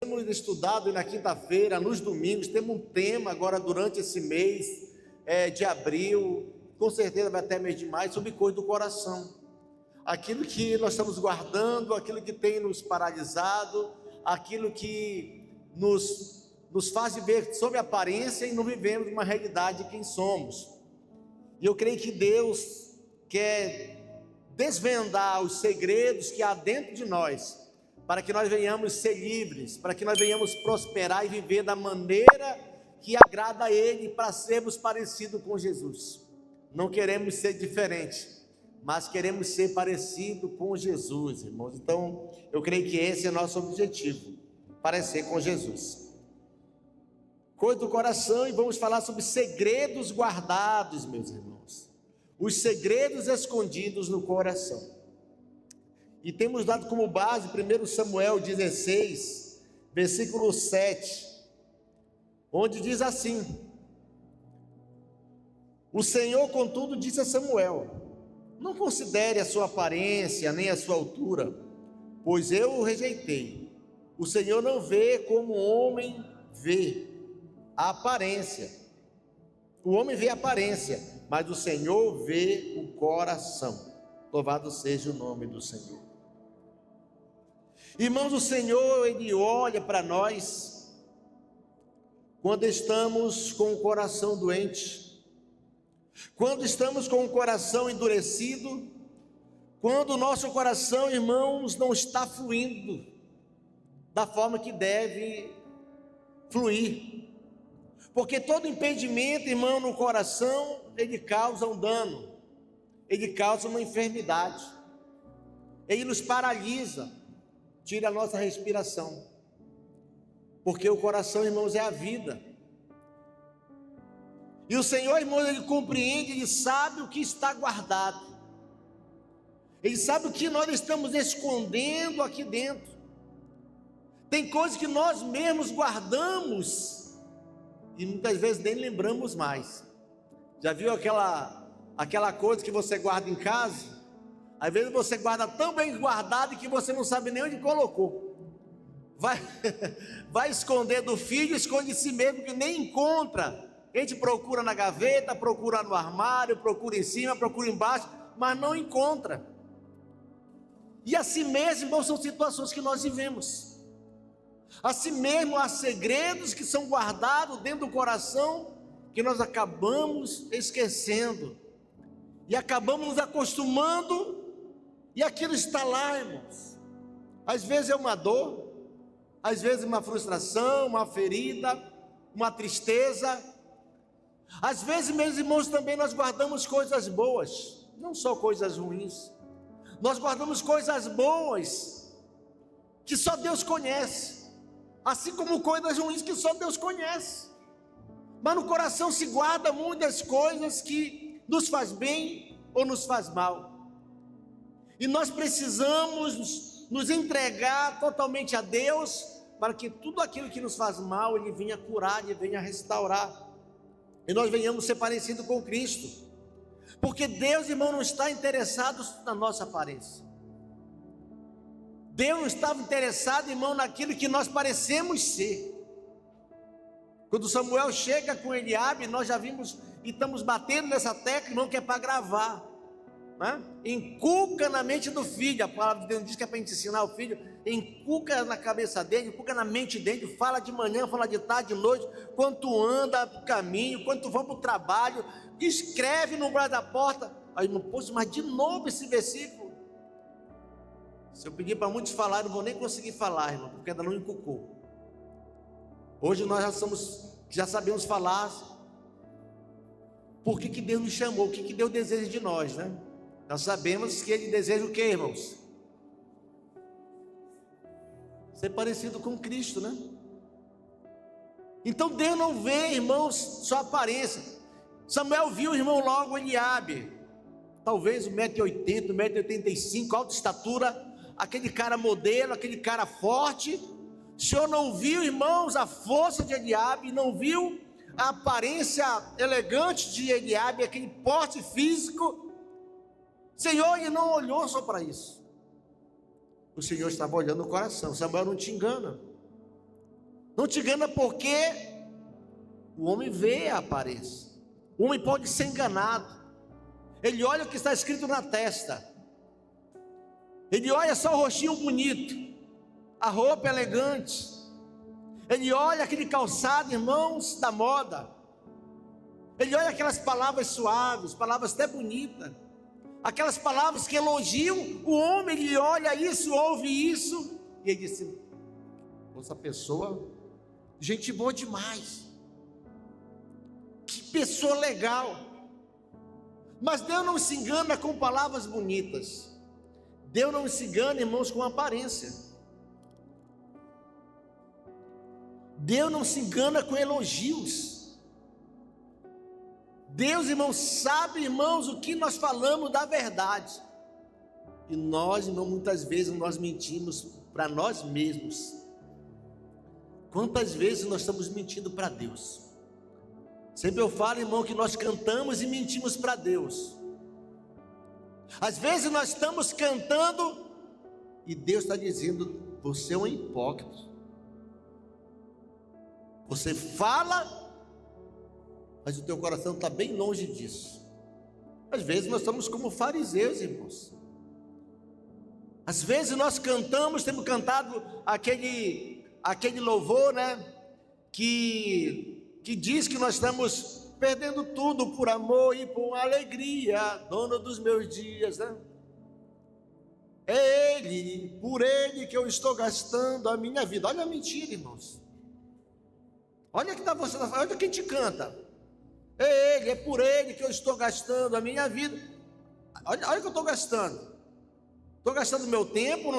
temos estudado na quinta-feira, nos domingos, temos um tema agora durante esse mês de abril, com certeza vai até mês de maio, sobre coisa do coração. Aquilo que nós estamos guardando, aquilo que tem nos paralisado, aquilo que nos faz viver sob aparência e não vivemos uma realidade de quem somos. E eu creio que Deus quer desvendar os segredos que há dentro de nós, para que nós venhamos ser livres, para que nós venhamos prosperar e viver da maneira que agrada a Ele, para sermos parecidos com Jesus. Não queremos ser diferentes, mas queremos ser parecidos com Jesus, irmãos. Então, eu creio que esse é o nosso objetivo, parecer com Jesus. Coisa do coração, e vamos falar sobre segredos guardados, meus irmãos. Os segredos escondidos no coração. E temos dado como base 1 Samuel 16, versículo 7, onde diz assim: o Senhor, contudo, disse a Samuel: não considere a sua aparência, nem a sua altura, pois eu o rejeitei. O Senhor não vê como o homem vê a aparência. O homem vê a aparência, mas o Senhor vê o coração. Louvado seja o nome do Senhor. Irmãos, o Senhor, Ele olha para nós quando estamos com o coração doente, quando estamos com o coração endurecido, quando o nosso coração, irmãos, não está fluindo da forma que deve fluir. Porque todo impedimento, irmão, no coração, ele causa um dano, ele causa uma enfermidade, ele nos paralisa, tira a nossa respiração, porque o coração, irmãos, é a vida. E o Senhor, irmãos, Ele compreende, Ele sabe o que está guardado, Ele sabe o que nós estamos escondendo aqui dentro. Tem coisas que nós mesmos guardamos e muitas vezes nem lembramos mais. Já viu aquela coisa que você guarda em casa? Às vezes você guarda tão bem guardado que você não sabe nem onde colocou. Vai esconder do filho, esconde de si mesmo, que nem encontra. A gente procura na gaveta, procura no armário, procura em cima, procura embaixo, mas não encontra. E assim mesmo, irmãos, são situações que nós vivemos. Assim mesmo há segredos que são guardados dentro do coração, que nós acabamos esquecendo. E acabamos nos acostumando, e aquilo está lá, irmãos. Às vezes é uma dor, às vezes uma frustração, uma ferida, uma tristeza. Às vezes, meus irmãos, também nós guardamos coisas boas, não só coisas ruins. Nós guardamos coisas boas, que só Deus conhece, assim como coisas ruins que só Deus conhece. Mas no coração se guarda muitas coisas que nos faz bem ou nos faz mal. E nós precisamos nos entregar totalmente a Deus, para que tudo aquilo que nos faz mal, Ele venha curar, Ele venha restaurar, e nós venhamos ser parecidos com Cristo. Porque Deus, irmão, não está interessado na nossa aparência. Deus não estava interessado, irmão, naquilo que nós parecemos ser. Quando Samuel chega com Eliabe, nós já vimos e estamos batendo nessa tecla, irmão, que é para gravar, né? Inculca na mente do filho. A palavra de Deus diz que é para a gente ensinar o filho. Inculca na cabeça dele, inculca na mente dele. Fala de manhã, fala de tarde, de noite, quando tu anda para o caminho, quando tu vai para o trabalho, escreve no braço da porta. Aí, irmão, poxa, mas de novo esse versículo. Se eu pedir para muitos falar, não vou nem conseguir falar, irmão, porque ainda não inculcou. Hoje nós já sabemos falar por que Deus nos chamou, o que Deus deseja de nós, né? Nós sabemos que Ele deseja o que, irmãos? Ser parecido com Cristo, né? Então Deus não vê, irmãos, só aparência. Samuel viu o irmão logo Eliabe, talvez 1,80 m, 1,85 m, alta estatura, aquele cara modelo, aquele cara forte. O Senhor não viu, irmãos, a força de Eliabe, não viu a aparência elegante de Eliabe, aquele porte físico. O Senhor, Ele não olhou só para isso. O Senhor estava olhando o coração. Samuel não te engana. Não te engana porque o homem vê a aparência. O homem pode ser enganado. Ele olha o que está escrito na testa. Ele olha só o rostinho bonito, a roupa elegante. Ele olha aquele calçado, irmãos, da moda. Ele olha aquelas palavras suaves, palavras até bonitas. Aquelas palavras que elogiam o homem. Ele olha isso, ouve isso. E ele diz assim: essa pessoa, gente boa demais. Que pessoa legal. Mas Deus não se engana com palavras bonitas. Deus não se engana, irmãos, com aparência. Deus não se engana com elogios. Deus, irmãos, sabe, irmãos, o que nós falamos da verdade. E nós, irmãos, muitas vezes nós mentimos para nós mesmos. Quantas vezes nós estamos mentindo para Deus? Sempre eu falo, irmão, que nós cantamos e mentimos para Deus. Às vezes nós estamos cantando e Deus está dizendo: você é um hipócrita. Você fala, mas o teu coração está bem longe disso. Às vezes nós estamos como fariseus, irmãos. Às vezes nós cantamos, temos cantado aquele louvor, né? Que diz que nós estamos perdendo tudo por amor e por alegria, dono dos meus dias, né? É Ele, por Ele que eu estou gastando a minha vida. Olha a mentira, irmãos. Olha que você, olha quem te canta. É Ele, é por Ele que eu estou gastando a minha vida. Olha que eu estou gastando. Estou gastando meu tempo,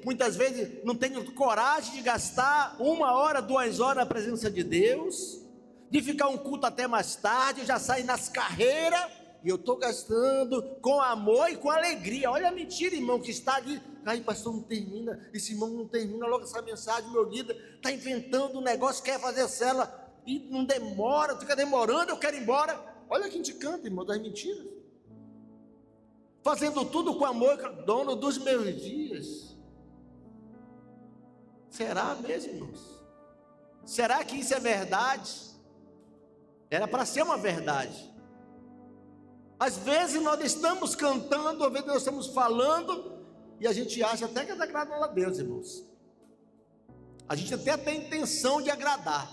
muitas vezes não tenho coragem de gastar 1 hora, 2 horas na presença de Deus, de ficar um culto até mais tarde, eu já saio nas carreiras, e eu estou gastando com amor e com alegria. Olha a mentira, irmão, que está ali. Ai, pastor, não termina, esse irmão não termina logo essa mensagem, meu líder está inventando um negócio, quer fazer célula, e não demora, fica demorando, eu quero ir embora. Olha quem te canta, irmão, das mentiras. Fazendo tudo com amor, dono dos meus dias. Será mesmo, irmãos? Será que isso é verdade? Era para ser uma verdade. Às vezes nós estamos cantando, às vezes nós estamos falando, e a gente acha até que está agradando a Deus, irmãos. A gente até tem intenção de agradar.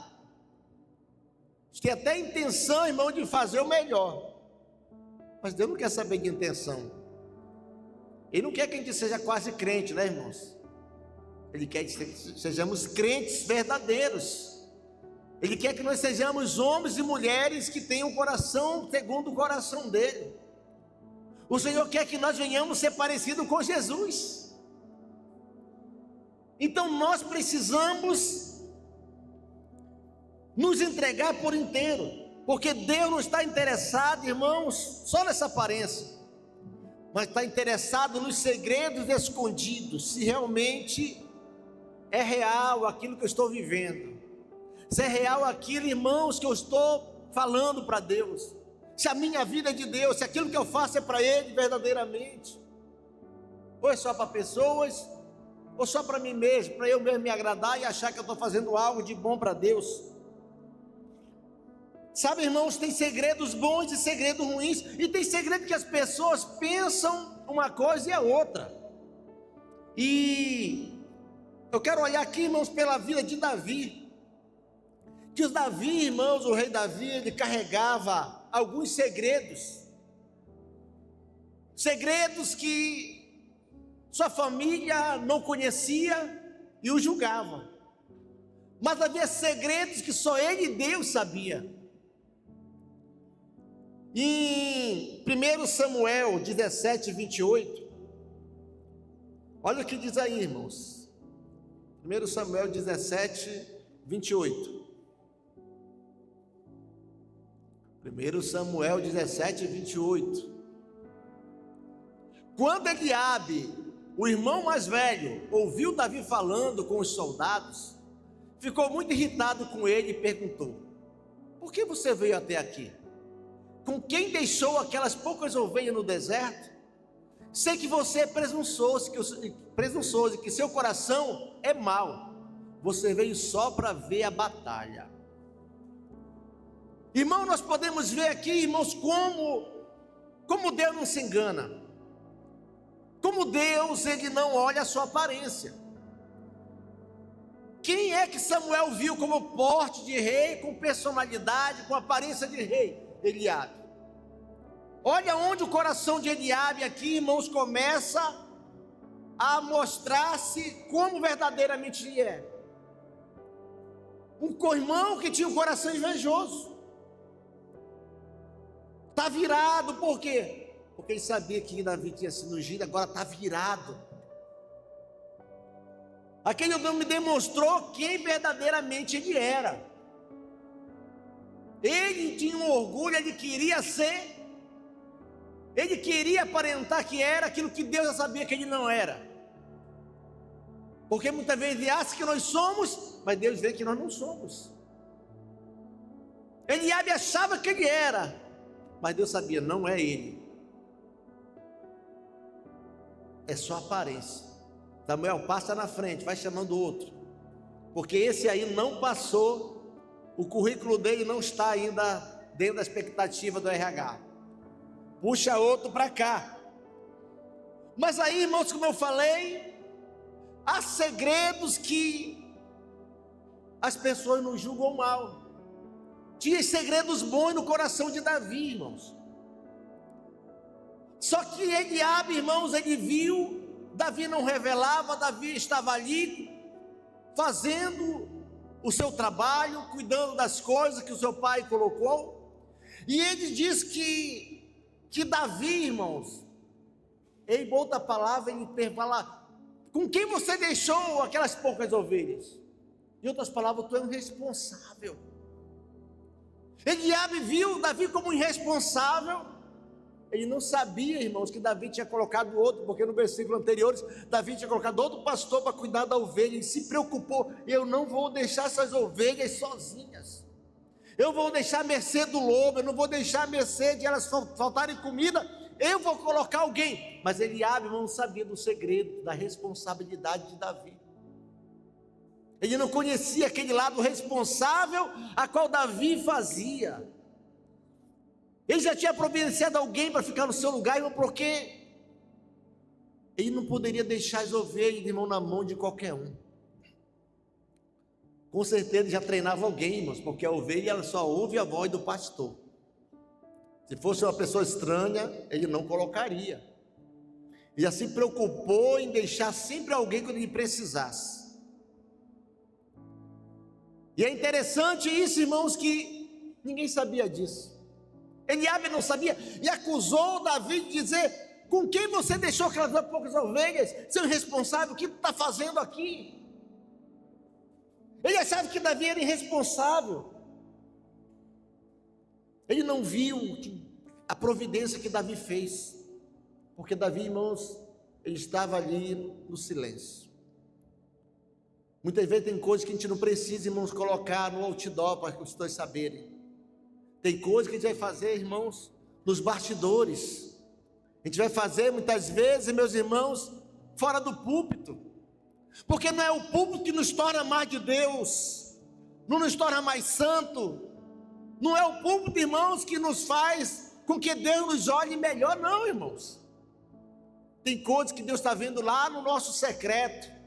A gente tem até a intenção, irmão, de fazer o melhor. Mas Deus não quer saber de intenção. Ele não quer que a gente seja quase crente, né, irmãos? Ele quer que sejamos crentes verdadeiros. Ele quer que nós sejamos homens e mulheres que tenham o coração segundo o coração dele. O Senhor quer que nós venhamos ser parecidos com Jesus. Então nós precisamos nos entregar por inteiro, porque Deus não está interessado, irmãos, só nessa aparência, mas está interessado nos segredos escondidos, se realmente é real aquilo que eu estou vivendo. Se é real aquilo, irmãos, que eu estou falando para Deus, se a minha vida é de Deus, se aquilo que eu faço é para Ele verdadeiramente, ou é só para pessoas, ou só para mim mesmo, para eu mesmo me agradar e achar que eu estou fazendo algo de bom para Deus. Sabe, irmãos, tem segredos bons e segredos ruins, e tem segredo que as pessoas pensam uma coisa e a outra. E eu quero olhar aqui, irmãos, pela vida de Davi. Que Davi, irmãos, o rei Davi, ele carregava alguns segredos. Segredos que sua família não conhecia e o julgava. Mas havia segredos que só ele e Deus sabia. Em 1 Samuel 17, 28, olha o que diz aí, irmãos. 1 Samuel 17, 28. 1 Samuel 17, 28. Quando Eliabe, o irmão mais velho, ouviu Davi falando com os soldados, ficou muito irritado com ele e perguntou: por que você veio até aqui? Com quem deixou aquelas poucas ovelhas no deserto? Sei que você é presunçoso, que seu coração é mau. você veio só para ver a batalha. Irmão, nós podemos ver aqui, irmãos, como Deus não se engana. Como Deus, Ele não olha a sua aparência. Quem é que Samuel viu como porte de rei, com personalidade, com aparência de rei? Eliabe. Olha onde o coração de Eliabe aqui, irmãos, começa a mostrar-se como verdadeiramente ele é. Um irmão que tinha um coração invejoso. Está virado, por quê? Porque ele sabia que Davi tinha sido ungido, agora está virado. Aquele homem demonstrou quem verdadeiramente ele era. Ele tinha um orgulho, ele queria ser, ele queria aparentar que era aquilo que Deus já sabia que ele não era. Porque muitas vezes ele acha que nós somos, mas Deus vê que nós não somos. Eliabe achava que ele era, mas Deus sabia, não é ele. É só aparência. Samuel, passa na frente, vai chamando outro. Porque esse aí não passou, o currículo dele não está ainda dentro da expectativa do RH. Puxa outro para cá. Mas aí, irmãos, como eu falei, há segredos que as pessoas não julgam mal. Tinha segredos bons no coração de Davi, irmãos. Só que Eliabe, irmãos, ele viu, Davi não revelava, Davi estava ali, fazendo o seu trabalho, cuidando das coisas que o seu pai colocou. E ele diz que Davi, irmãos, ele volta a palavra, ele fala, com quem você deixou aquelas poucas ovelhas? Em outras palavras, tu é um irresponsável. Eliabe viu Davi como irresponsável. Ele não sabia, irmãos, que Davi tinha colocado outro, porque no versículo anterior, Davi tinha colocado outro pastor para cuidar da ovelha. Ele se preocupou, eu não vou deixar essas ovelhas sozinhas. Eu vou deixar a mercê do lobo, eu não vou deixar a mercê de elas faltarem comida, eu vou colocar alguém. Mas Eliabe não sabia do segredo, da responsabilidade de Davi. Ele não conhecia aquele lado responsável a qual Davi fazia. Ele já tinha providenciado alguém para ficar no seu lugar, irmão, porque ele não poderia deixar as ovelhas, irmão, na mão de qualquer um. Com certeza ele já treinava alguém, irmãos, porque a ovelha ela só ouve a voz do pastor. Se fosse uma pessoa estranha, ele não colocaria. Ele já se preocupou em deixar sempre alguém quando ele precisasse. E é interessante isso, irmãos, que ninguém sabia disso. Eliabe não sabia e acusou Davi de dizer, com quem você deixou aquelas poucas ovelhas, seu irresponsável, o que está fazendo aqui? Ele achava que Davi era irresponsável. Ele não viu a providência que Davi fez, porque Davi, irmãos, ele estava ali no silêncio. Muitas vezes tem coisas que a gente não precisa, irmãos, colocar no outdoor para que os dois saberem. Tem coisas que a gente vai fazer, irmãos, nos bastidores. A gente vai fazer muitas vezes, meus irmãos, fora do púlpito. Porque não é o púlpito que nos torna mais de Deus, não nos torna mais santo. Não é o púlpito, irmãos, que nos faz com que Deus nos olhe melhor, não, irmãos. Tem coisas que Deus está vendo lá no nosso secreto.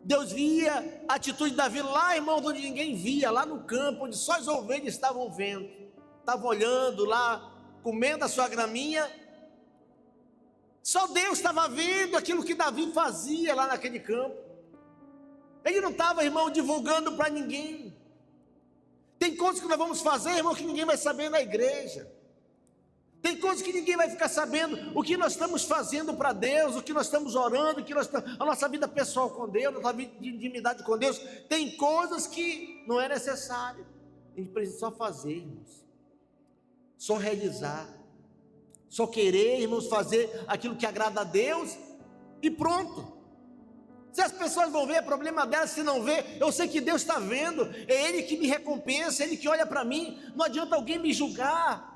Deus via a atitude de Davi lá, irmão, onde ninguém via, lá no campo, onde só as ovelhas estavam vendo, estavam olhando lá, comendo a sua graminha. Só Deus estava vendo aquilo que Davi fazia lá naquele campo. Ele não estava, irmão, divulgando para ninguém. Tem coisas que nós vamos fazer, irmão, que ninguém vai saber na igreja. Tem coisas que ninguém vai ficar sabendo o que nós estamos fazendo para Deus, o que nós estamos orando, a nossa vida pessoal com Deus, a nossa vida de intimidade com Deus. Tem coisas que não é necessário. A gente precisa só fazer, irmãos. Só realizar. Só querer, irmãos, fazer aquilo que agrada a Deus e pronto. Se as pessoas vão ver, é problema delas. Se não ver, eu sei que Deus está vendo. É Ele que me recompensa, é Ele que olha para mim. Não adianta alguém me julgar.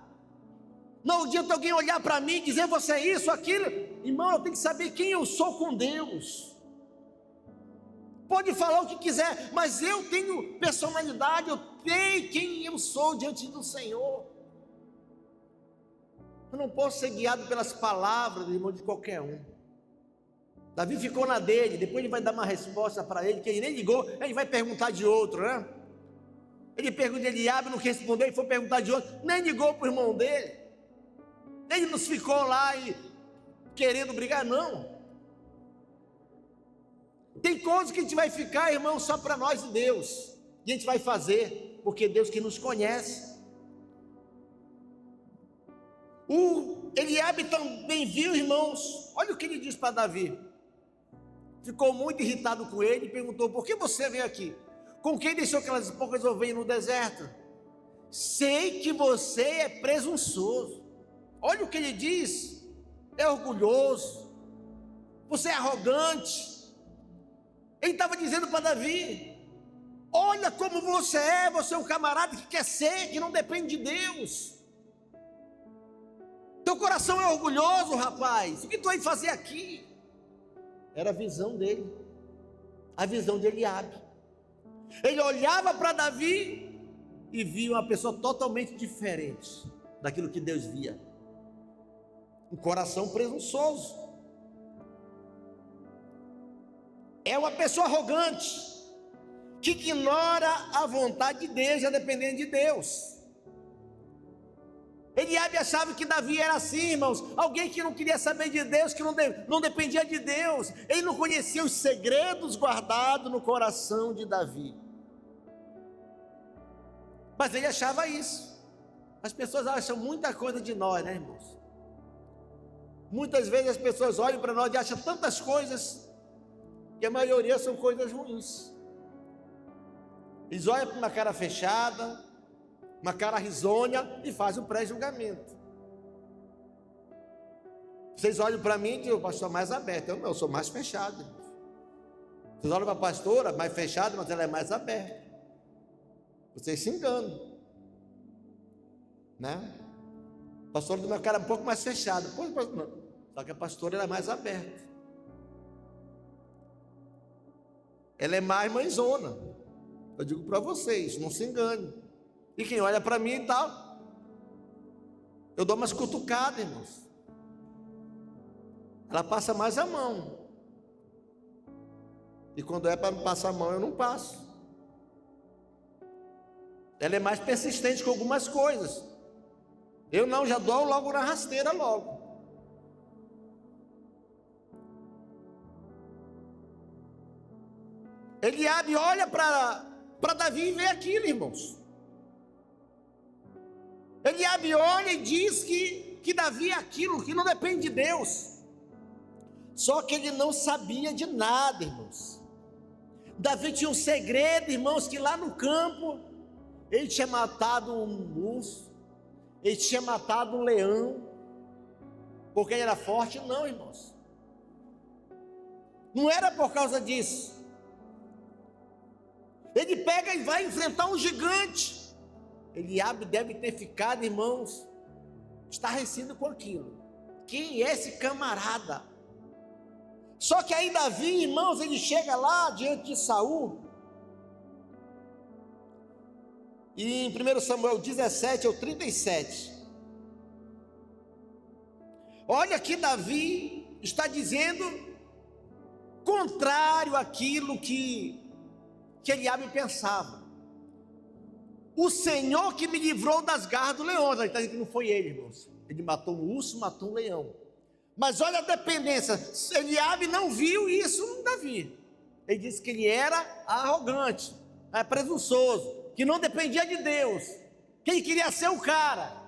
Não adianta alguém olhar para mim e dizer você é isso, aquilo. Irmão, eu tenho que saber quem eu sou com Deus. Pode falar o que quiser, mas eu tenho personalidade, eu sei quem eu sou diante do Senhor. Eu não posso ser guiado pelas palavras, irmão, de qualquer um. Davi ficou na dele, depois ele vai dar uma resposta para ele, que ele nem ligou, ele vai perguntar de outro, né? Ele perguntou de Eliabe, não respondeu, ele foi perguntar de outro, nem ligou para o irmão dele. Ele não ficou lá e querendo brigar, não. Tem coisas que a gente vai ficar, irmão, só para nós e Deus. E a gente vai fazer, porque Deus que nos conhece. O Eliabe também viu, irmãos, olha o que ele diz para Davi. Ficou muito irritado com ele e perguntou: por que você veio aqui? Com quem deixou aquelas poucas ovelhas no deserto? Sei que você é presunçoso. Olha o que ele diz: é orgulhoso, você é arrogante. Ele estava dizendo para Davi: olha como você é um camarada que quer ser, que não depende de Deus. Teu coração é orgulhoso, rapaz, o que tu vai fazer aqui? Era a visão dele, a visão de Eliabe. Ele olhava para Davi e via uma pessoa totalmente diferente daquilo que Deus via. Um coração presunçoso. É uma pessoa arrogante, que ignora a vontade de Deus, já dependendo de Deus. Eliabe achava que Davi era assim, irmãos, alguém que não queria saber de Deus, que não dependia de Deus. Ele não conhecia os segredos guardados no coração de Davi. Mas ele achava isso. As pessoas acham muita coisa de nós, né, irmãos? Muitas vezes as pessoas olham para nós e acham tantas coisas, que a maioria são coisas ruins. Eles olham para uma cara fechada, uma cara risonha e fazem um pré-julgamento. Vocês olham para mim e dizem: o pastor é mais aberto. Eu sou mais fechado. Vocês olham para a pastora, mais fechada, mas ela é mais aberta. Vocês se enganam, né? A pastora tem uma cara um pouco mais fechada. Só que a pastora é mais aberta. Ela é mais mãezona. Eu digo para vocês, não se enganem. E quem olha para mim e tal, eu dou umas cutucadas, irmãos. Ela passa mais a mão. E quando é para me passar a mão, eu não passo. Ela é mais persistente com algumas coisas. Eu não, já dou logo na rasteira logo. Eliabe olha para Davi e vê aquilo, irmãos. Eliabe olha e diz que Davi é aquilo, que não depende de Deus. Só que ele não sabia de nada, irmãos. Davi tinha um segredo, irmãos, que lá no campo ele tinha matado um urso, ele tinha matado um leão, porque ele era forte. Não, irmãos, não era por causa disso. Ele pega e vai enfrentar um gigante. Eliabe deve ter ficado, irmãos, estarrecido com aquilo. Quem é esse camarada? Só que aí Davi, irmãos, ele chega lá diante de Saul. E em 1 Samuel 17 ao 37. Olha que Davi está dizendo contrário àquilo que Eliabe pensava. O Senhor que me livrou das garras do leão. Ele está dizendo que não foi ele, irmãos. Ele matou um urso, matou um leão. Mas olha a dependência. Eliabe não viu isso em Davi. Ele disse que ele era arrogante, presunçoso, que não dependia de Deus, que ele queria ser o cara.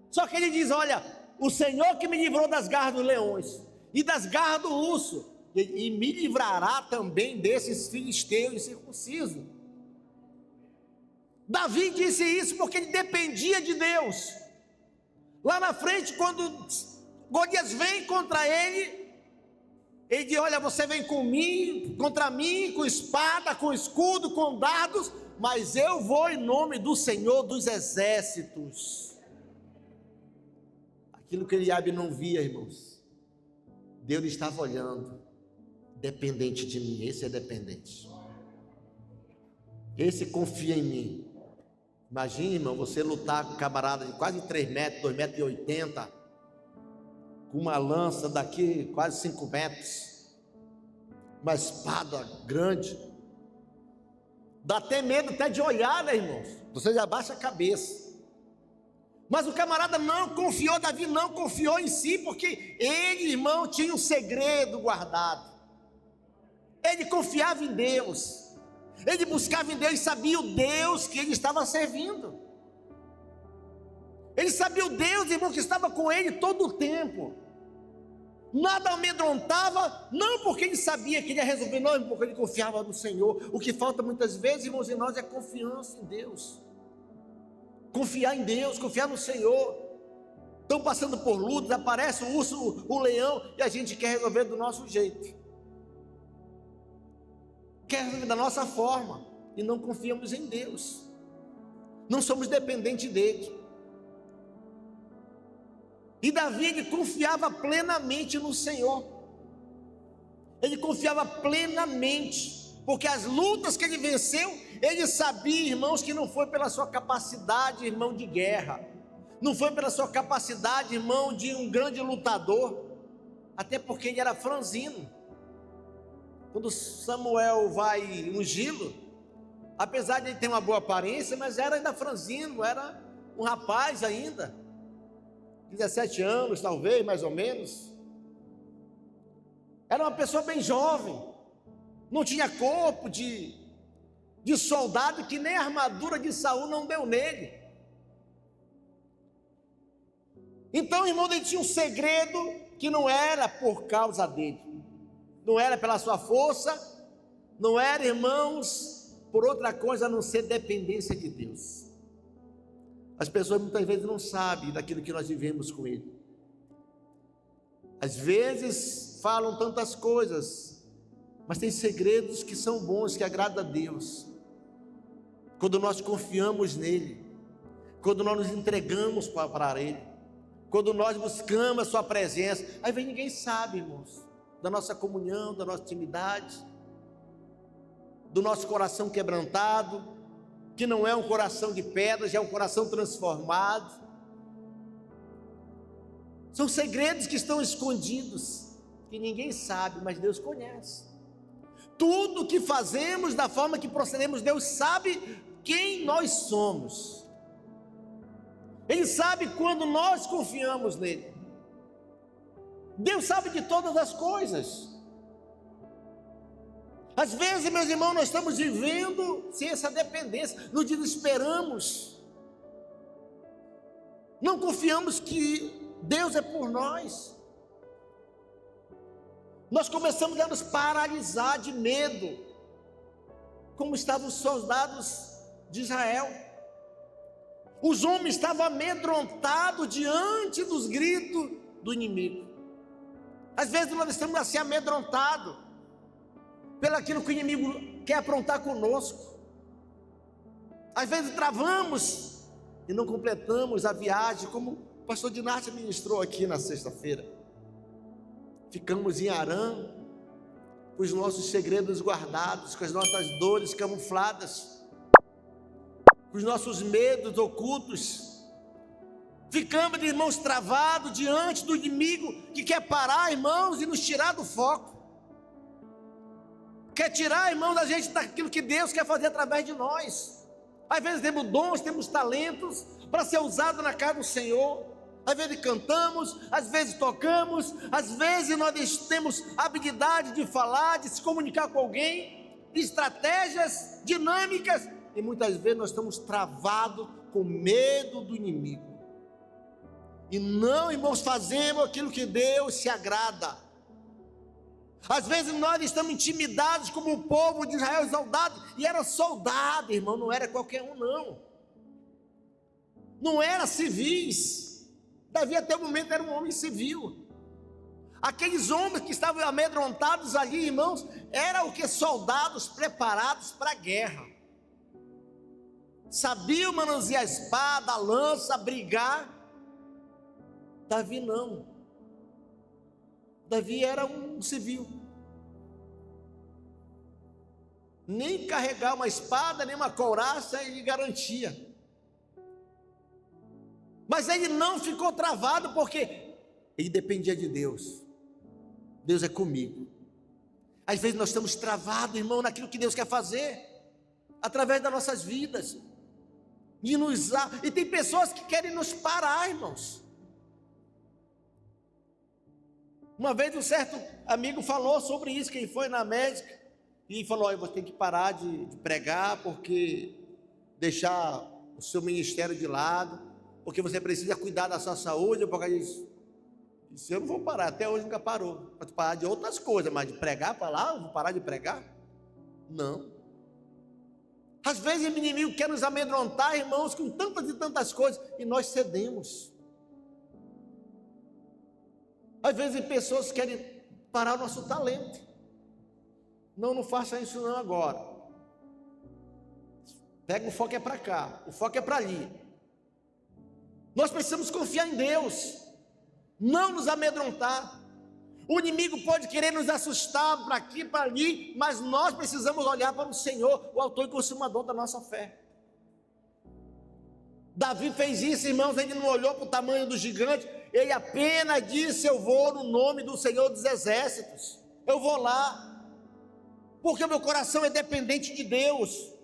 Só que ele diz: olha, o Senhor que me livrou das garras dos leões e das garras do urso, e me livrará também desses filisteus incircuncisos. Davi disse isso porque ele dependia de Deus. Lá na frente, quando Golias vem contra ele, ele diz: olha, você vem contra mim, com espada, com escudo, com dardos, mas eu vou em nome do Senhor dos exércitos. Aquilo que Eliabe não via, irmãos, Deus estava olhando. Dependente de mim, esse é dependente. esse confia em mim. Imagina, irmão, você lutar com um camarada de quase 3 metros, 2,80 m, com uma lança daqui quase 5 metros, uma espada grande. Dá até medo até de olhar, né, irmãos? Você já abaixa a cabeça. Mas o camarada não confiou, Davi não confiou em si, porque ele, irmão, tinha um segredo guardado. Ele confiava em Deus. Ele buscava em Deus e sabia o Deus que ele estava servindo. Ele sabia o Deus, irmão, que estava com ele todo o tempo. Nada amedrontava, não porque ele sabia que ele ia resolver, não, porque ele confiava no Senhor. O que falta muitas vezes, irmãos, em nós é confiança em Deus. Confiar em Deus, confiar no Senhor. Estão passando por lutas, aparece o urso, o leão, e a gente quer resolver do nosso jeito. Quer resolver da nossa forma, e não confiamos em Deus. Não somos dependentes dele. E Davi, ele confiava plenamente no Senhor. Ele confiava plenamente, porque as lutas que ele venceu, ele sabia, irmãos, que não foi pela sua capacidade, irmão, de guerra, não foi pela sua capacidade, irmão, de um grande lutador, até porque ele era franzino. Quando Samuel vai ungí-lo, apesar de ele ter uma boa aparência, mas era ainda franzino, era um rapaz ainda, 17 anos talvez, mais ou menos. Era uma pessoa bem jovem, não tinha corpo de soldado, que nem a armadura de Saul não deu nele. Então, irmão, ele tinha um segredo que não era por causa dele, não era pela sua força, não era, irmãos, por outra coisa a não ser dependência de Deus. As pessoas muitas vezes não sabem daquilo que nós vivemos com Ele. Às vezes falam tantas coisas, mas tem segredos que são bons, que agradam a Deus. Quando nós confiamos nele, quando nós nos entregamos para Ele, quando nós buscamos a sua presença, aí vem ninguém sabe, irmãos, da nossa comunhão, da nossa intimidade, do nosso coração quebrantado, que não é um coração de pedra, já é um coração transformado. São segredos que estão escondidos, que ninguém sabe, mas Deus conhece. Tudo que fazemos, da forma que procedemos, Deus sabe quem nós somos. Ele sabe quando nós confiamos nele. Deus sabe de todas as coisas. Às vezes, meus irmãos, nós estamos vivendo sem essa dependência, nos desesperamos, não confiamos que Deus é por nós. Nós começamos a nos paralisar de medo, como estavam os soldados de Israel. Os homens estavam amedrontados diante dos gritos do inimigo. Às vezes nós estamos assim amedrontados pelo aquilo que o inimigo quer aprontar conosco. Às vezes travamos e não completamos a viagem, como o pastor Dinarte ministrou aqui na sexta-feira. Ficamos em Arã, com os nossos segredos guardados, com as nossas dores camufladas, com os nossos medos ocultos. Ficamos, irmãos, travados diante do inimigo que quer parar, irmãos, e nos tirar do foco. Quer tirar, irmão, da gente daquilo que Deus quer fazer através de nós. Às vezes temos dons, temos talentos para ser usado na casa do Senhor. Às vezes cantamos, às vezes tocamos, às vezes nós temos habilidade de falar, de se comunicar com alguém, estratégias dinâmicas, e muitas vezes nós estamos travados com medo do inimigo. E não, irmãos, fazemos aquilo que Deus se agrada. Às vezes nós estamos intimidados como o povo de Israel, soldado, e era soldado, irmão, não era qualquer um, não era civis. Davi até o momento era um homem civil. Aqueles homens que estavam amedrontados ali, irmãos, eram o que? Soldados preparados para a guerra, sabiam manusear a espada, a lança, brigar. Davi não. Davi era um civil. nem carregar uma espada, nem uma couraça ele garantia. Mas ele não ficou travado, porque ele dependia de Deus. Deus é comigo. Às vezes nós estamos travados, irmão, naquilo que Deus quer fazer, através das nossas vidas, e tem pessoas que querem nos parar, irmãos. Uma vez um certo amigo falou sobre isso, que ele foi na médica, e falou: olha, você tem que parar de pregar, porque deixar o seu ministério de lado, porque você precisa cuidar da sua saúde, por causa disso. Isso eu não vou parar, até hoje nunca parou. Pode parar de outras coisas, mas de pregar para lá, eu vou parar de pregar? Não. Às vezes o inimigo quer nos amedrontar, irmãos, com tantas e tantas coisas, e nós cedemos. Às vezes pessoas querem parar o nosso talento. Não faça isso não agora. Pega, o foco é para cá, o foco é para ali. Nós precisamos confiar em Deus, não nos amedrontar. O inimigo pode querer nos assustar para aqui, para ali, mas nós precisamos olhar para o Senhor, o autor e consumador da nossa fé. Davi fez isso, irmãos, ele não olhou para o tamanho do gigante, ele apenas disse: eu vou no nome do Senhor dos Exércitos, eu vou lá, porque o meu coração é dependente de Deus.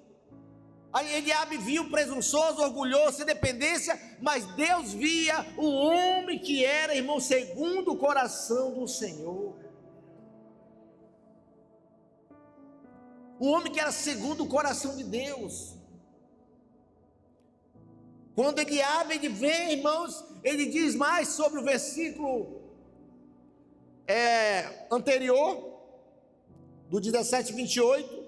Aí Eliabe via o presunçoso, orgulhoso, sem dependência, mas Deus via um homem que era, irmão, segundo o coração do Senhor. Um homem que era segundo o coração de Deus. Quando Eliabe ele vê, irmãos, ele diz mais sobre o versículo anterior, do 17, 28.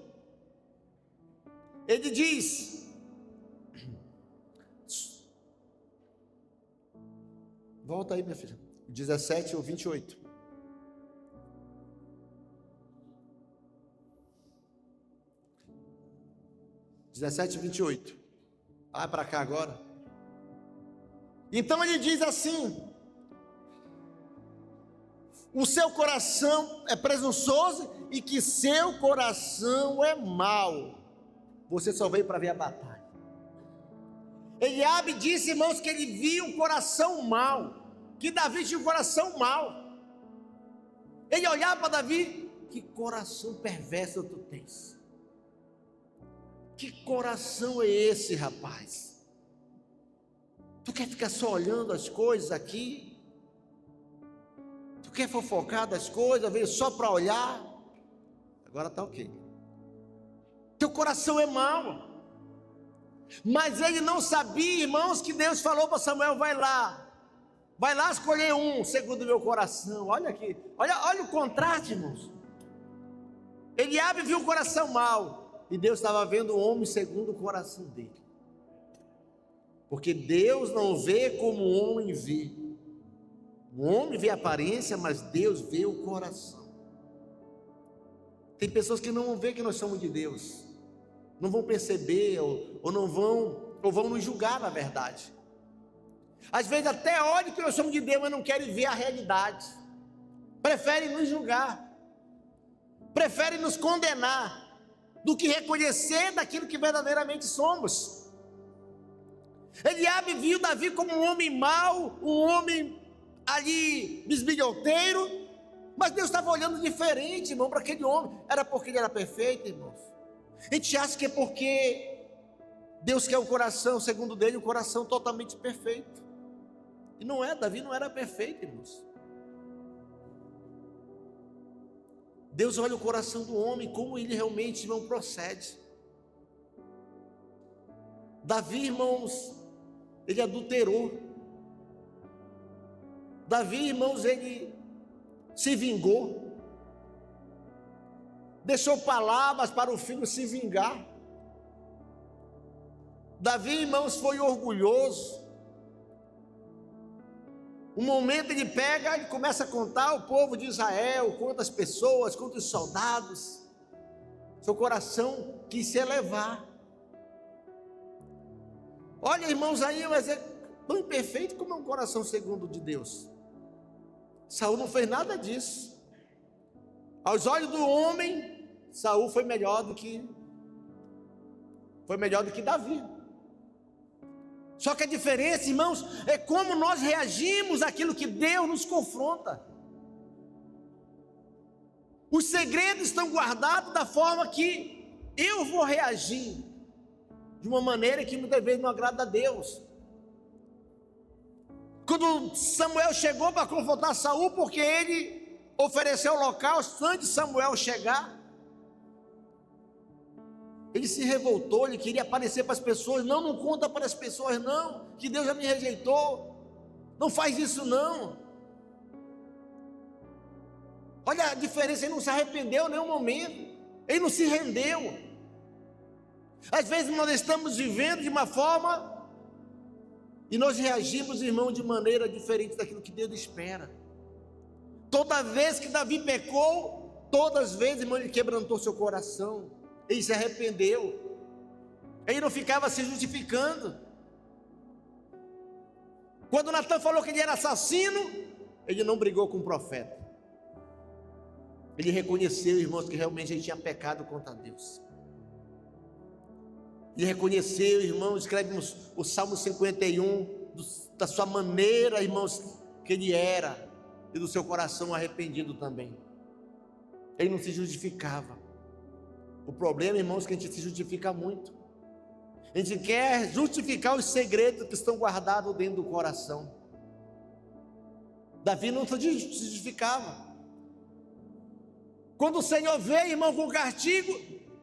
Ele diz, volta aí, minha filha, 17 ou 28. (17 e 28). Vai para cá agora. Então ele diz assim: o seu coração é presunçoso e que seu coração é mau. Você só veio para ver a batalha. Eliabe disse, irmãos, que ele via um coração mau, que Davi tinha um coração mau. Ele olhava para Davi: que coração perverso tu tens. Que coração é esse, rapaz? Tu quer ficar só olhando as coisas aqui? Tu quer fofocar das coisas, veio só para olhar? Agora está ok. Teu coração é mau. Mas ele não sabia, irmãos, que Deus falou para Samuel: vai lá escolher um segundo o meu coração. Olha aqui, olha o contraste, irmãos. Eliabe viu o coração mau, e Deus estava vendo o homem segundo o coração dele. Porque Deus não vê como o homem vê. O homem vê a aparência, mas Deus vê o coração. Tem pessoas que não vão ver que nós somos de Deus, não vão perceber, ou vão nos julgar, na verdade. Às vezes até olham que nós somos de Deus, mas não querem ver a realidade. Preferem nos julgar, preferem nos condenar, do que reconhecer daquilo que verdadeiramente somos. Eliabe viu Davi como um homem mau, um homem ali bisbilhoteiro, mas Deus estava olhando diferente, irmão, para aquele homem. Era porque ele era perfeito, irmãos? A gente acha que é porque Deus quer o coração, segundo dele, um coração totalmente perfeito. E não é, Davi não era perfeito, irmãos. Deus olha o coração do homem, como ele realmente, irmão, procede. Davi, irmãos, ele adulterou. Davi, irmãos, ele se vingou. Deixou palavras para o filho se vingar. Davi, irmãos, foi orgulhoso. Um momento ele pega, ele começa a contar o povo de Israel, quantas pessoas, quantos soldados. Seu coração quis se elevar. Olha, irmãos, aí, mas é tão imperfeito como é um coração segundo de Deus. Saul não fez nada disso. Aos olhos do homem, Saul foi melhor do que Foi melhor do que Davi. Só que a diferença, irmãos, é como nós reagimos àquilo que Deus nos confronta. Os segredos estão guardados da forma que eu vou reagir, de uma maneira que muitas vezes não agrada a Deus. Quando Samuel chegou para confrontar Saul, porque ele ofereceu o holocausto antes de Samuel chegar, ele se revoltou, ele queria aparecer para as pessoas. Não conta para as pessoas não, que Deus já me rejeitou, não faz isso não. Olha a diferença, ele não se arrependeu em nenhum momento, ele não se rendeu. Às vezes nós estamos vivendo de uma forma e nós reagimos, irmão, de maneira diferente daquilo que Deus espera. Toda vez que Davi pecou, todas as vezes, irmão, ele quebrantou seu coração, ele se arrependeu, ele não ficava se justificando. Quando Natan falou que ele era assassino, ele não brigou com o profeta. Ele reconheceu, irmãos, que realmente ele tinha pecado contra Deus. Ele reconheceu, irmãos, escreve o Salmo 51, da sua maneira, irmãos, que ele era, e do seu coração arrependido também. Ele não se justificava. O problema, irmãos, é que a gente se justifica muito. A gente quer justificar os segredos que estão guardados dentro do coração. Davi não se justificava. Quando o Senhor veio, irmão, com o castigo,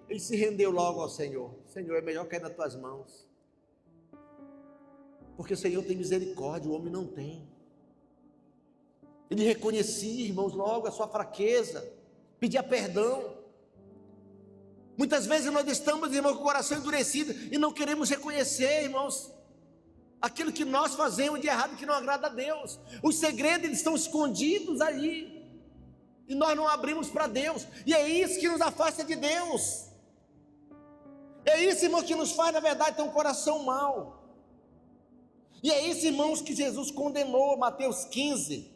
ele se rendeu logo ao Senhor. Senhor, é melhor cair nas tuas mãos, porque o Senhor tem misericórdia, o homem não tem. Ele reconhecia, irmãos, logo a sua fraqueza, pedia perdão. Muitas vezes nós estamos, irmãos, com o coração endurecido e não queremos reconhecer, irmãos, aquilo que nós fazemos de errado, que não agrada a Deus. Os segredos, eles estão escondidos ali e nós não abrimos para Deus, e é isso que nos afasta de Deus. É isso, irmão, que nos faz, na verdade, ter um coração mau. E é isso, irmãos, que Jesus condenou. Mateus 15,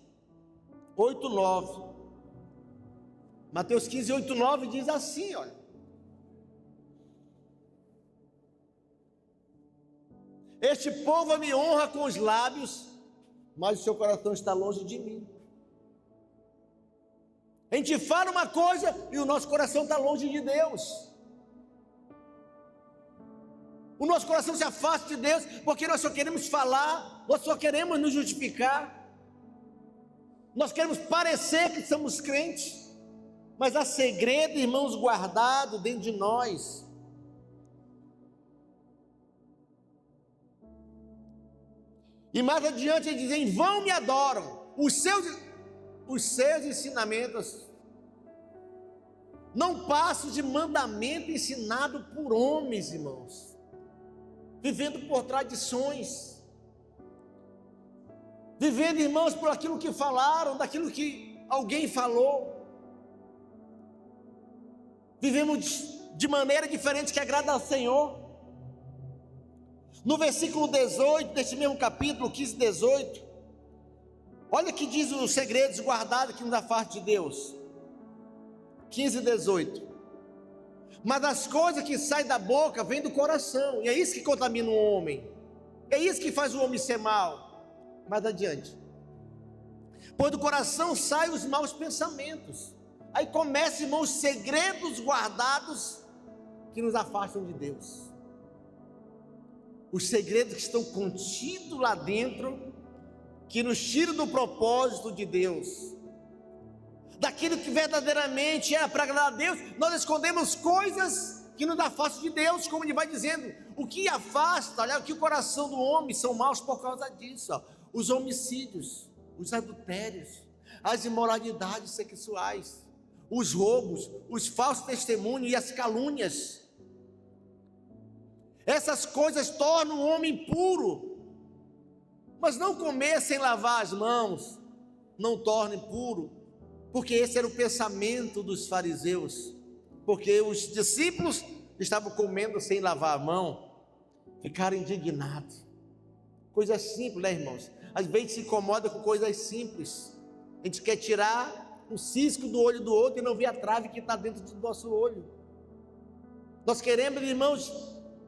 8, 9. Mateus 15, 8, 9 diz assim, olha: este povo me honra com os lábios, mas o seu coração está longe de mim. A gente fala uma coisa e o nosso coração está longe de Deus. O nosso coração se afasta de Deus, porque nós só queremos falar, nós só queremos nos justificar, nós queremos parecer que somos crentes, mas há segredo, irmãos, guardado dentro de nós. E mais adiante ele diz: em vão me adoram, os seus ensinamentos não passam de mandamento ensinado por homens, irmãos, vivendo por tradições, vivendo, irmãos, por aquilo que falaram, daquilo que alguém falou. Vivemos de maneira diferente que agrada ao Senhor. No versículo 18 deste mesmo capítulo, 15, 18, olha que diz os segredos guardados que nos afasta de Deus. 15, 18. Mas as coisas que saem da boca vêm do coração, e é isso que contamina o homem, é isso que faz o homem ser mau. Mais adiante: pois do coração saem os maus pensamentos. Aí começam, irmãos, os segredos guardados que nos afastam de Deus. Os segredos que estão contidos lá dentro, que nos tiram do propósito de Deus, daquilo que verdadeiramente era para agradar a Deus. Nós escondemos coisas que nos afastam de Deus, como ele vai dizendo. O que afasta, olha, que o coração do homem são maus por causa disso, ó. Os homicídios, os adultérios, as imoralidades sexuais, os roubos, os falsos testemunhos e as calúnias. Essas coisas tornam o homem impuro. Mas não comer sem lavar as mãos não torna impuro, porque esse era o pensamento dos fariseus, porque os discípulos estavam comendo sem lavar a mão, ficaram indignados. Coisas simples, né, irmãos? Às vezes se incomoda com coisas simples. A gente quer tirar um cisco do olho do outro e não ver a trave que está dentro do nosso olho. Nós queremos, irmãos,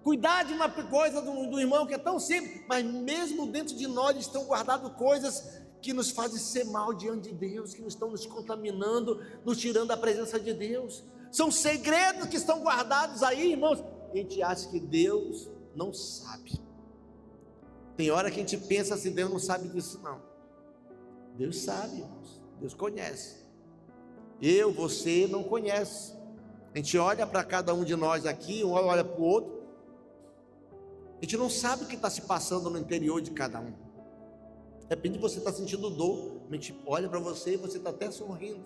Cuidar de uma coisa do irmão que é tão simples, mas mesmo dentro de nós estão guardadas coisas que nos fazem ser mal diante de Deus, que nos estão nos contaminando, nos tirando da presença de Deus. São segredos que estão guardados aí, irmãos. A gente acha que Deus não sabe. Tem hora que a gente pensa assim, Deus não sabe disso não. Deus sabe, irmãos. Deus conhece. Eu, você não conhece. A gente olha para cada um de nós aqui, um olha para o outro. A gente não sabe o que está se passando no interior de cada um. De repente você está sentindo dor, a gente olha para você e você está até sorrindo.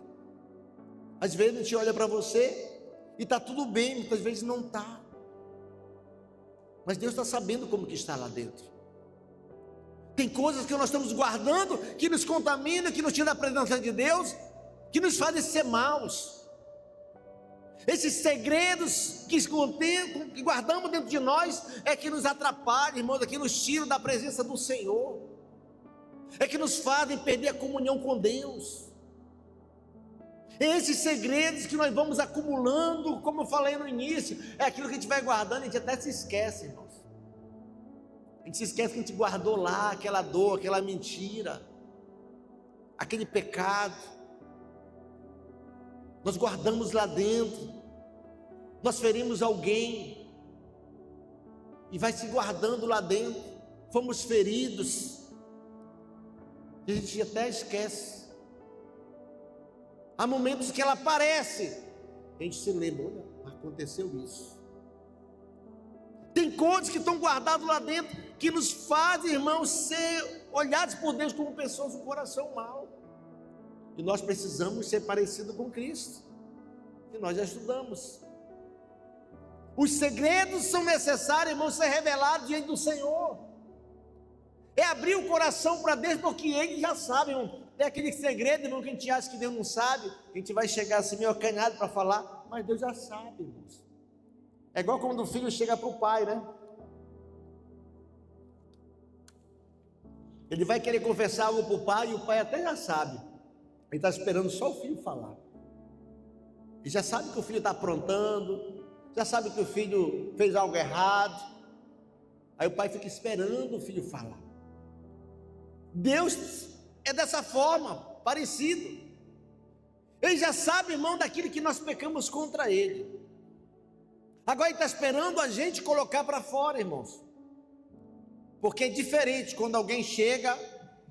Às vezes a gente olha para você e está tudo bem, muitas vezes não está. Mas Deus está sabendo como que está lá dentro. Tem coisas que nós estamos guardando, que nos contaminam, que nos tiram da presença de Deus, que nos fazem ser maus. Esses segredos que guardamos dentro de nós é que nos atrapalham, irmãos, é que nos tiram da presença do Senhor, é que nos fazem perder a comunhão com Deus. Esses segredos que nós vamos acumulando, como eu falei no início, é aquilo que a gente vai guardando, a gente até se esquece, irmãos. A gente se esquece que a gente guardou lá aquela dor, aquela mentira, aquele pecado. Nós guardamos lá dentro, nós ferimos alguém, e vai se guardando lá dentro, fomos feridos, e a gente até esquece. Há momentos que ela aparece, a gente se lembra, olha, aconteceu isso. Tem coisas que estão guardadas lá dentro, que nos fazem, irmãos, ser olhados por Deus como pessoas com coração mau. E nós precisamos ser parecidos com Cristo. E nós já estudamos. Os segredos são necessários, irmãos, ser revelados diante do Senhor. É abrir o coração para Deus, porque Ele já sabe, irmão. Tem aquele segredo, irmão, que a gente acha que Deus não sabe. A gente vai chegar assim meio acanhado para falar, mas Deus já sabe, irmãos. É igual quando o filho chega para o pai, né? Ele vai querer confessar algo para o pai e o pai até já sabe. Ele está esperando só o filho falar. E já sabe que o filho está aprontando, já sabe que o filho fez algo errado. Aí o pai fica esperando o filho falar. Deus é dessa forma, parecido. Ele já sabe, irmão, daquilo que nós pecamos contra Ele. Agora Ele está esperando a gente colocar para fora, irmãos. Porque é diferente quando alguém chega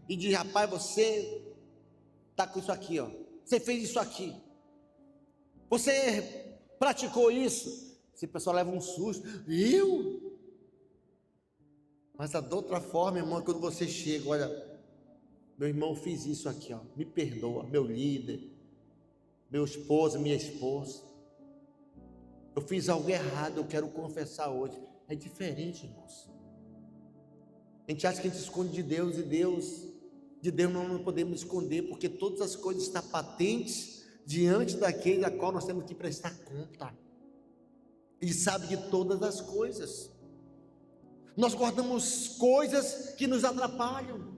e diz, rapaz, você está com isso aqui, ó. Você fez isso aqui. Você praticou isso. Esse pessoal leva um susto. Eu? Mas da outra forma, irmão, quando você chega, olha, meu irmão, fiz isso aqui, ó. Me perdoa, meu líder, meu esposo, minha esposa. Eu fiz algo errado, eu quero confessar hoje. É diferente, irmãos. A gente acha que a gente esconde de Deus e de Deus não podemos esconder, porque todas as coisas estão patentes diante daquele a qual nós temos que prestar conta. Ele sabe de todas as coisas. Nós guardamos coisas que nos atrapalham.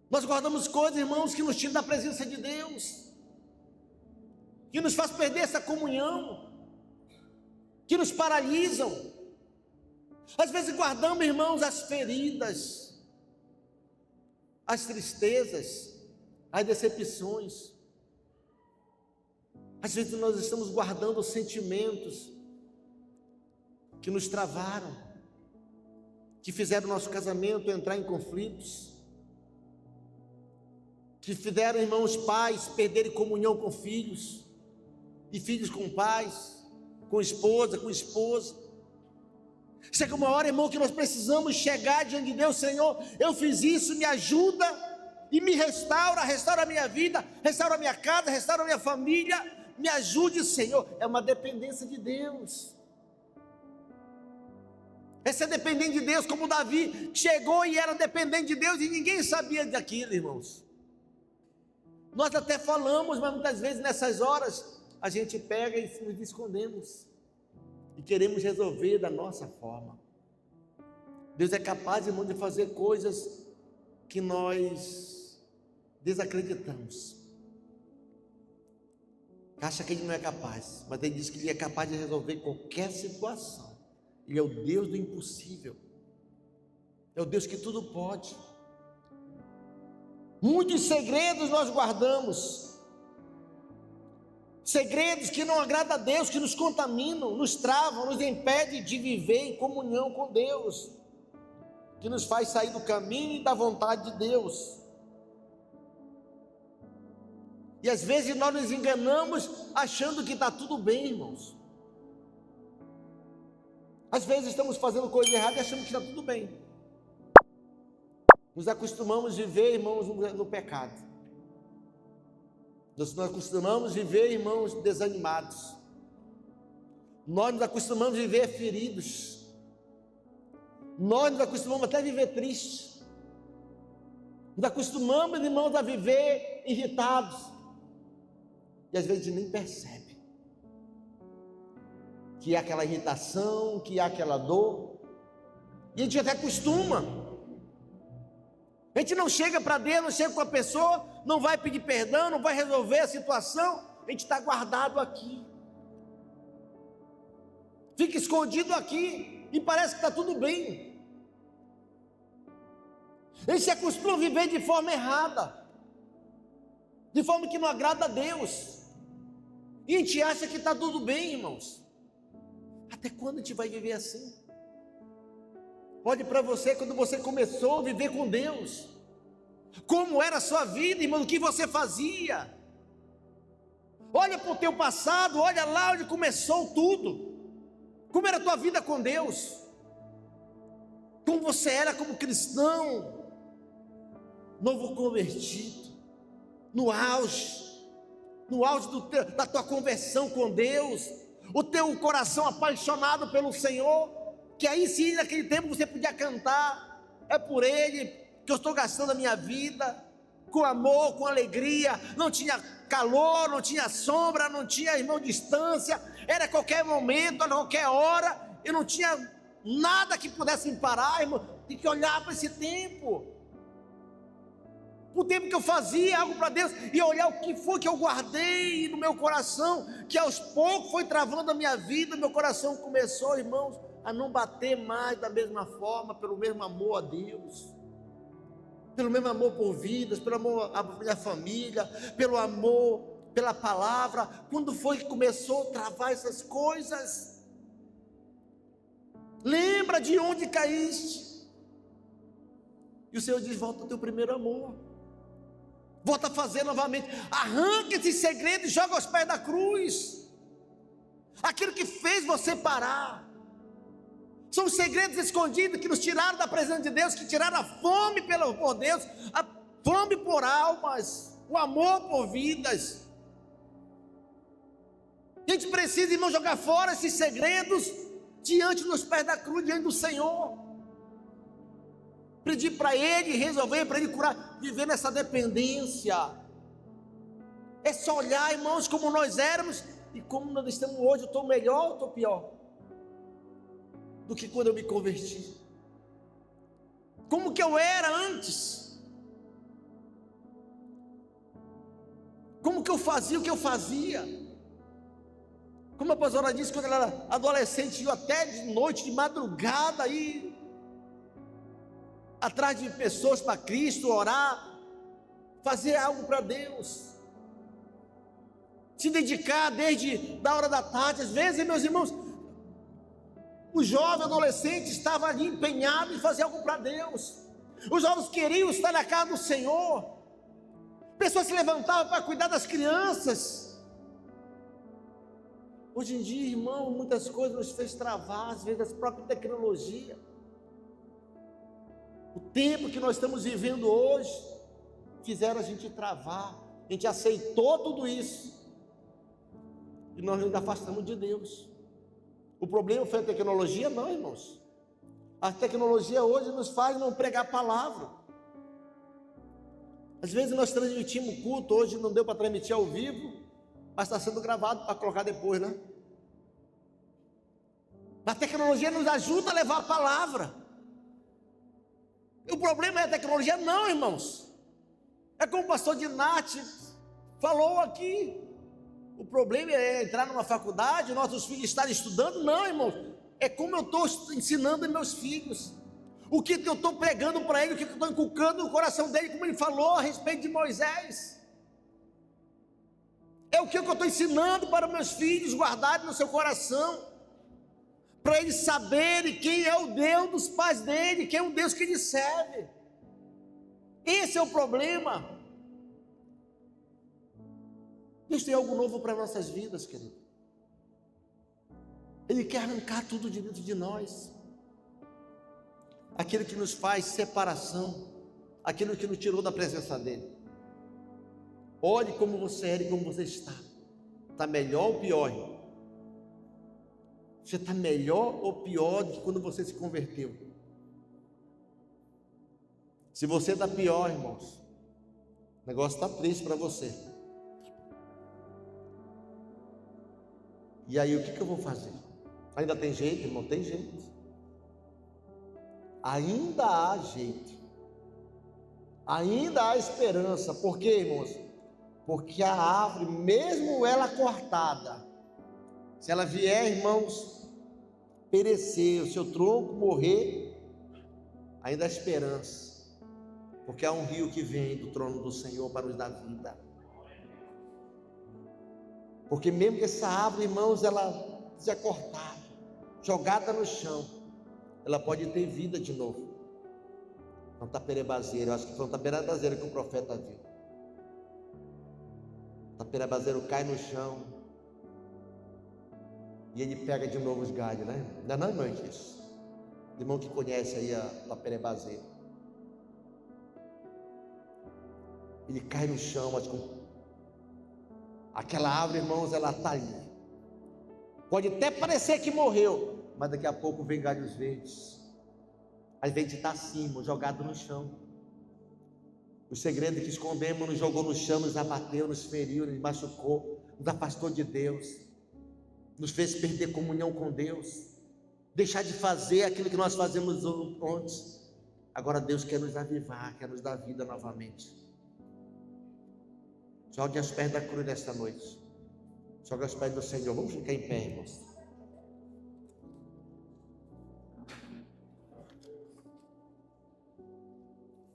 Nós guardamos coisas, irmãos, que nos tiram da presença de Deus, que nos faz perder essa comunhão, que nos paralisam. Às vezes guardamos, irmãos, as feridas, as tristezas, as decepções. Às vezes nós estamos guardando sentimentos que nos travaram, que fizeram o nosso casamento entrar em conflitos, que fizeram, irmãos, pais perderem comunhão com filhos, e filhos com pais, com esposa, com esposa. Chega uma hora, irmão, que nós precisamos chegar diante de Deus. Senhor, eu fiz isso, me ajuda e me restaura a minha vida, restaura a minha casa, restaura a minha família, me ajude, Senhor. É uma dependência de Deus. É ser dependente de Deus, como Davi chegou e era dependente de Deus e ninguém sabia daquilo, irmãos. Nós até falamos, mas muitas vezes nessas horas a gente pega e nos escondemos e queremos resolver da nossa forma. Deus é capaz, irmão, de fazer coisas que nós desacreditamos. Acha que Ele não é capaz, mas Ele diz que Ele é capaz de resolver qualquer situação, Ele é o Deus do impossível. É o Deus que tudo pode. Muitos segredos nós guardamos. Segredos que não agradam a Deus, que nos contaminam, nos travam, nos impedem de viver em comunhão com Deus, que nos faz sair do caminho e da vontade de Deus. E às vezes nós nos enganamos achando que está tudo bem, irmãos. Às vezes estamos fazendo coisa errada e achamos que está tudo bem. Nos acostumamos a viver, irmãos, no pecado. Nós nos acostumamos a viver, irmãos, desanimados. Nós nos acostumamos a viver feridos. Nós nos acostumamos até a viver tristes. Nos acostumamos, irmãos, a viver irritados. E às vezes a gente nem percebe que há aquela irritação, que há aquela dor. E a gente até acostuma. A gente não chega para Deus, não chega com a pessoa, não vai pedir perdão, não vai resolver a situação. A gente está guardado aqui. Fica escondido aqui e parece que está tudo bem. A gente se acostuma a viver de forma errada, de forma que não agrada a Deus. E a gente acha que está tudo bem, irmãos. Até quando a gente vai viver assim? Olhe para você quando você começou a viver com Deus. Como era a sua vida, irmão, o que você fazia? Olha para o teu passado, olha lá onde começou tudo. Como era a tua vida com Deus? Como você era como cristão, novo convertido, no auge da tua conversão com Deus, o teu coração apaixonado pelo Senhor, que aí sim naquele tempo você podia cantar, é por Ele que eu estou gastando a minha vida, com amor, com alegria, não tinha calor, não tinha sombra, não tinha, irmão, distância, era a qualquer momento, a qualquer hora, eu não tinha nada que pudesse me parar, irmão. Tem que olhar para esse tempo, o tempo que eu fazia algo para Deus, e olhar o que foi que eu guardei no meu coração, que aos poucos foi travando a minha vida, meu coração começou, irmãos, a não bater mais da mesma forma, pelo mesmo amor a Deus, pelo mesmo amor por vidas, pelo amor à minha família, pelo amor pela palavra. Quando foi que começou a travar essas coisas? Lembra de onde caíste. E o Senhor diz: volta ao teu primeiro amor, volta a fazer novamente, arranca esse segredo e joga aos pés da cruz, aquilo que fez você parar. São os segredos escondidos que nos tiraram da presença de Deus, que tiraram a fome por Deus, a fome por almas, o amor por vidas. A gente precisa, irmão, jogar fora esses segredos diante dos pés da cruz, diante do Senhor. Pedir para Ele resolver, para Ele curar, viver nessa dependência. É só olhar, irmãos, como nós éramos e como nós estamos hoje. Eu estou melhor ou estou pior do que quando eu me converti? Como que eu era antes? Como que eu fazia o que eu fazia? Como a pastora disse, quando ela era adolescente, ia até de noite, de madrugada, aí atrás de pessoas para Cristo, orar, fazer algo para Deus, se dedicar desde da hora da tarde. Às vezes, meus irmãos, o jovem adolescente estava ali empenhado em fazer algo para Deus. Os jovens queriam estar na casa do Senhor. Pessoas se levantavam para cuidar das crianças. Hoje em dia, irmão, muitas coisas nos fez travar, às vezes a própria tecnologia. O tempo que nós estamos vivendo hoje fizeram a gente travar. A gente aceitou tudo isso e nós nos afastamos de Deus. O problema foi a tecnologia? Não, irmãos. A tecnologia hoje nos faz não pregar a palavra. Às vezes nós transmitimos culto, hoje não deu para transmitir ao vivo, mas está sendo gravado para colocar depois, né? A tecnologia nos ajuda a levar a palavra. O problema é a tecnologia? Não, irmãos. É como o pastor Dinati falou aqui. O problema é entrar numa faculdade, nossos filhos estarem estudando? Não, irmãos. é como eu estou ensinando aos meus filhos, o que eu estou pregando para ele, o que eu estou inculcando no coração dele, como ele falou a respeito de Moisés. É o que eu estou ensinando para meus filhos guardarem no seu coração, para eles saberem quem é o Deus dos pais dele, quem é o Deus que ele serve. Esse é o problema. Deus tem algo novo para nossas vidas, querido. Ele quer arrancar tudo de dentro de nós, aquilo que nos faz separação, aquilo que nos tirou da presença dele. Olhe como você era e como você está. Está melhor ou pior, irmão? Você está melhor ou pior do que quando você se converteu? Se você está pior, irmãos, o negócio está triste para você. E aí, o que eu vou fazer? Ainda tem jeito, irmão? Tem jeito. Ainda há jeito. Ainda há esperança. Por quê, irmãos? Porque a árvore, mesmo ela cortada, se ela vier, irmãos, perecer, o seu tronco morrer, ainda há esperança. Porque há um rio que vem do trono do Senhor para nos dar vida. Porque mesmo que essa árvore, irmãos, ela seja cortada, jogada no chão, ela pode ter vida de novo. Não taperebazeiro, eu acho que foi um taperebazeiro que o profeta viu. O taperebazeiro cai no chão e ele pega de novo os galhos, né? Não é não, irmão, isso? Irmão que conhece aí a taperebazeiro. Ele cai no chão, mas com aquela árvore, irmãos, ela está ali. Pode até parecer que morreu, mas daqui a pouco vem galhos verdes. Às vezes está acima, jogado no chão. O segredo que escondemos nos jogou no chão, nos abateu, nos feriu, nos machucou, nos afastou de Deus, nos fez perder comunhão com Deus, deixar de fazer aquilo que nós fazemos antes. Agora Deus quer nos avivar, quer nos dar vida novamente. Jogue aos pés da cruz nesta noite. Jogue aos pés do Senhor. Vamos ficar em pé, irmãos.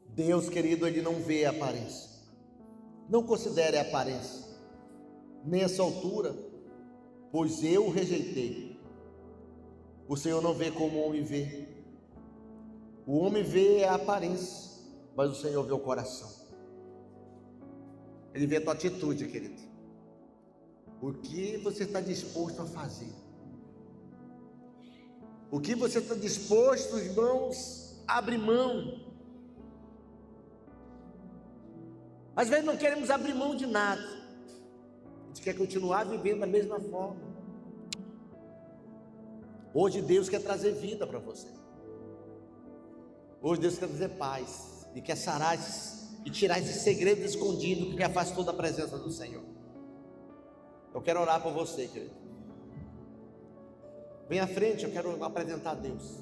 Deus, querido, Ele não vê a aparência. Não considere a aparência, nem essa altura, pois eu o rejeitei. O Senhor não vê como o homem vê. O homem vê a aparência, mas o Senhor vê o coração. Ele vê a tua atitude, querido. O que você está disposto a fazer? O que você está disposto, irmãos, a abrir mão? Às vezes não queremos abrir mão de nada. A gente quer continuar vivendo da mesma forma. Hoje Deus quer trazer vida para você. Hoje Deus quer trazer paz. E quer sarar e tirar esse segredo escondido que lhe afastou da presença do Senhor. Eu quero orar por você, querido. Vem à frente, eu quero apresentar a Deus.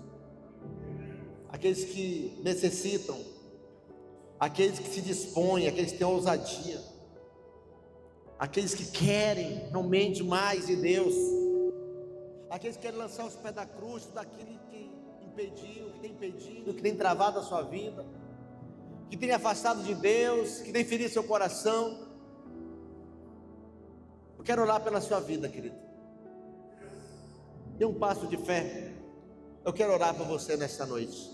Aqueles que necessitam, aqueles que se dispõem, aqueles que têm ousadia, aqueles que querem realmente mais de Deus, aqueles que querem lançar os pés da cruz, tudo aquilo que impediu, que tem impedido, que tem travado a sua vida, que tem afastado de Deus, que tem ferido seu coração. Eu quero orar pela sua vida, querido. Dê um passo de fé. Eu quero orar por você nesta noite.